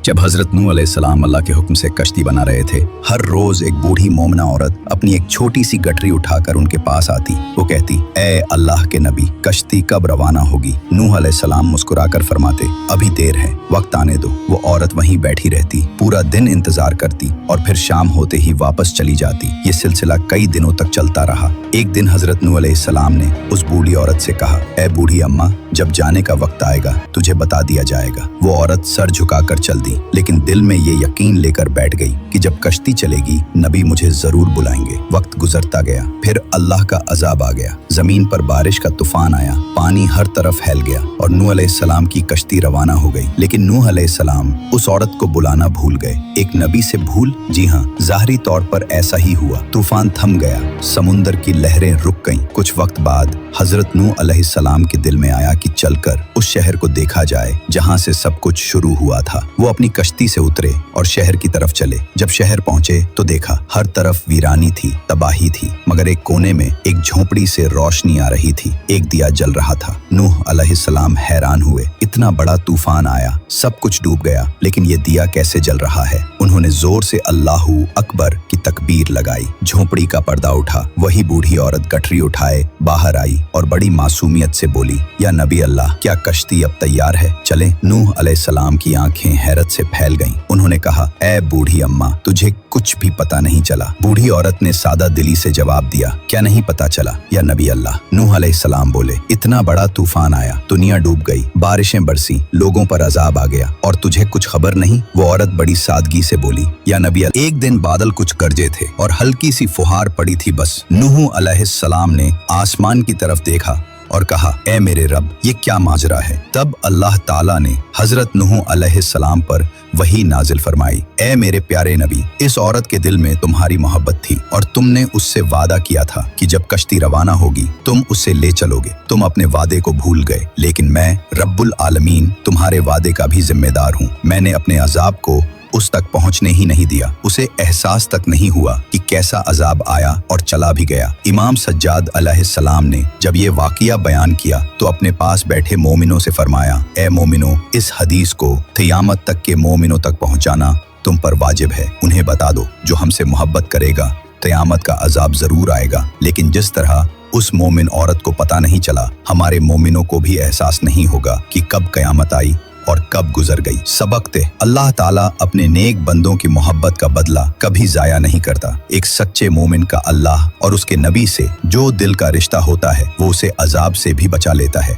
जब हजरत नूह अलैहिस्सलाम अल्लाह के हुक्म से कश्ती बना रहे थे, हर रोज एक बूढ़ी मोमना औरत अपनी एक छोटी सी गठरी उठाकर उनके पास आती। वो कहती, ए अल्लाह के नबी, कश्ती कब रवाना होगी? नूह अलैहिस्सलाम मुस्कुराकर फरमाते, अभी देर है, वक्त आने दो। वो औरत वहीं बैठी रहती, पूरा दिन इंतजार करती और फिर शाम होते ही वापस चली जाती। ये सिलसिला कई दिनों तक चलता रहा। एक दिन हजरत नूह अलैहिस्सलाम ने उस बूढ़ी औरत से कहा, ए बूढ़ी अम्मा, जब जाने का वक्त आएगा तुझे बता दिया जाएगा। वो औरत सर झुकाकर चल दी, लेकिन दिल में ये यकीन लेकर बैठ गई कि जब कश्ती चलेगी नबी मुझे जरूर बुलाएंगे। वक्त गुजरता गया, फिर अल्लाह का अजाब आ गया। जमीन पर बारिश का तूफान आया, पानी हर तरफ फैल गया और नूह अलैहिस्सलाम की कश्ती रवाना हो गई। लेकिन नूह अलैहिस्सलाम उस औरत को बुलाना भूल गए। एक नबी से भूल? जी हाँ, ज़ाहरी तौर पर ऐसा ही हुआ। तूफान थम गया, समुंदर की लहरें रुक गईं। कुछ वक्त बाद हजरत नूह अलैहिस्सलाम के दिल में आया कि चलकर उस शहर को देखा जाए जहाँ से सब कुछ शुरू हुआ था। वो अपनी कश्ती से उतरे और शहर की तरफ चले। जब शहर पहुंचे तो देखा हर तरफ वीरानी थी, तबाही थी, मगर एक कोने में एक झोपड़ी से रोशनी आ रही थी। एक दिया जल रहा था। नूह अलैहिस्सलाम हैरान हुए, इतना बड़ा तूफान आया, सब कुछ डूब गया, लेकिन ये दिया कैसे जल रहा है? उन्होंने जोर से अल्लाहू अकबर की तकबीर लगाई। झोपड़ी का पर्दा उठा। वही बूढ़ी औरत गठरी उठाए बाहर आई और बड़ी मासूमियत से बोली, या नबी अल्लाह, क्या कश्ती अब तैयार है? चलें। नूह अलैहिस्सलाम की आंखें हैरत से फैल गईं। उन्होंने कहा, ए बूढ़ी अम्मा, तुझे कुछ भी पता नहीं चला। बूढ़ी औरत ने सादा दिली से जवाब दिया, क्या नहीं पता चला या नबी अल्लाह? नूह अलैहिस्सलाम बोले, इतना बड़ा तूफान आया, दुनिया डूब गई, बारिशें बरसी, लोगों पर अजाब आ गया और तुझे कुछ खबर नहीं? वो औरत बड़ी सादगी से बोली, या नबी अल्लाह, एक दिन बादल कुछ गरजे थे और हल्की सी फुहार पड़ी थी बस। नूह अलैहिस्सलाम ने आसमान की तरफ देखा और कहा, ए मेरे रब, ये क्या माजरा है? तब अल्लाह ताला ने हजरत नूह अलैहिस्सलाम पर वही नाजिल फरमाई, ए मेरे प्यारे नबी, इस औरत के दिल में तुम्हारी मोहब्बत थी और तुमने उससे वादा किया था कि जब कश्ती रवाना होगी तुम उसे ले चलोगे। तुम अपने वादे को भूल गए, लेकिन मैं रब्बुल आलमीन तुम्हारे वादे का भी जिम्मेदार हूँ। मैंने अपने अजाब को उस तक पहुंचने ही नहीं दिया। उसे एहसास तक नहीं हुआ कि कैसा अजाब आया और चला भी गया। इमाम सज्जाद अलैहिस्सलाम ने जब ये वाक़िया बयान किया तो अपने पास बैठे मोमिनों से फरमाया, ए मोमिनों, इस हदीस को क़यामत तक के मोमिनों तक पहुंचाना तुम पर वाजिब है। उन्हें बता दो, जो हमसे मोहब्बत करेगा क़यामत का अजाब जरूर आएगा, लेकिन जिस तरह उस मोमिन औरत को पता नहीं चला, हमारे मोमिनों को भी एहसास नहीं होगा कि कब क़यामत आई और कब गुजर गई। सबक थे, अल्लाह ताला अपने नेक बंदों की मोहब्बत का बदला कभी जाया नहीं करता। एक सच्चे मोमिन का अल्लाह और उसके नबी से जो दिल का रिश्ता होता है वो उसे अजाब से भी बचा लेता है।